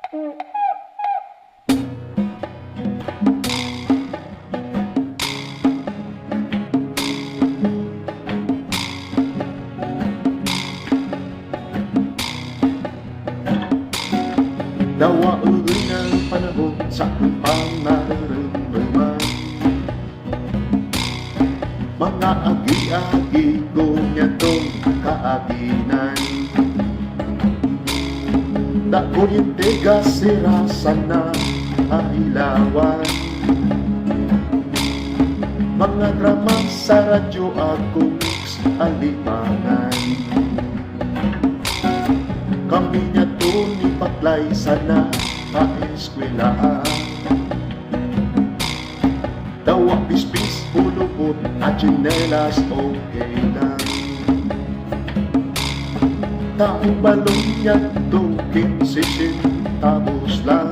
Dawaon ng panahon sa akong pangaremreman. Mga agi-agi ko niyatong kaaginan. Da kuryente gasirasan na ailawan. Mga drama sa radyo akong alimangan. Kami niya to ni Paklay sana ka-eskwelahan. Dawa pispis, pulupot at tsinelas okay lang. Taong balong niya to 15 centavos lang.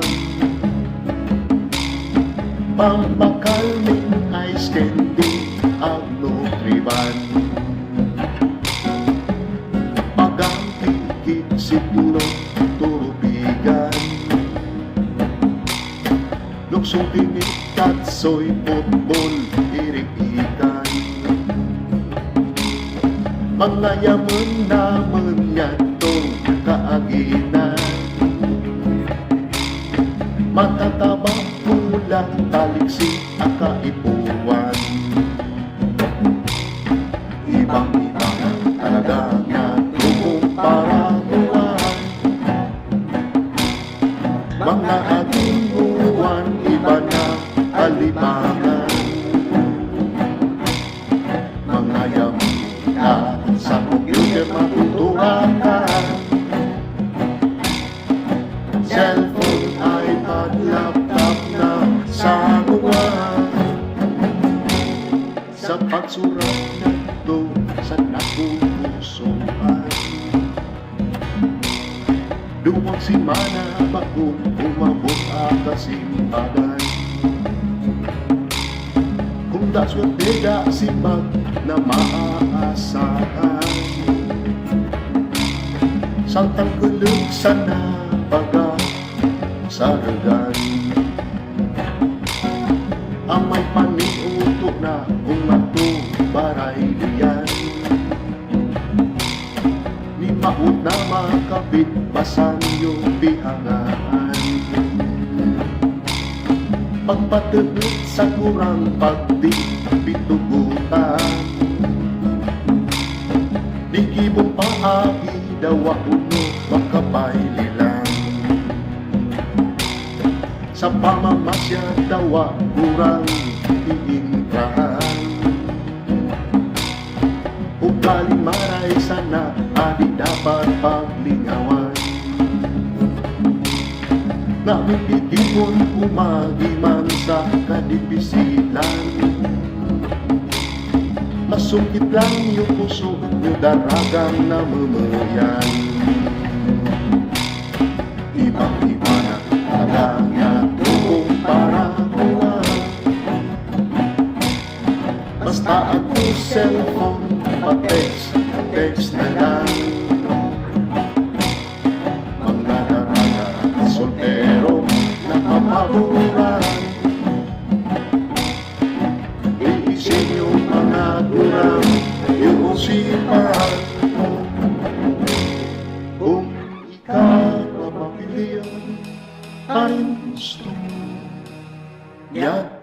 Pamakalming ice candy ang nutriban. Siguro turubigan. Luksong tinikat soy football irikikan. Mga yaman naman yan tong kaaginan. Matataba kulang taliksi akaipuan. Ibang-iba na talaga na para mga ating buwan, iba na alimangan. Mga yaman na sa computer matuturakan. Cellphone, iPad, laptop na sa buwan. Sa pagsurat na ito sa napupusuan. Duwag simana bago umabot ang kasimbagan. Kung da swerte da simbag na maaasahan. Santang kulog sana baga saragan. Ang may paniuto na umato baray diyan. Ni maut na makapit basang yung bihangaan. Pagpatubig sa kurang pagpitugutan. Di kibong paagi dawa uno makapaililan. Sa pamamasya dawa kurang iintrahan. Ugali maray sana adi dapat paglingawan. Namin pitipon umagiman sa kadipisilan. Masungkit lang yung puso yung daragang namamayan. Ibang-iba na talaga kung para buwan. Basta ako cellphone pa-text na lang. Mga daraga soltero na pamaburan. Iisin yung mga durang yung usipan. Kung ikaw mapapilihan, anong gusto mo? Yan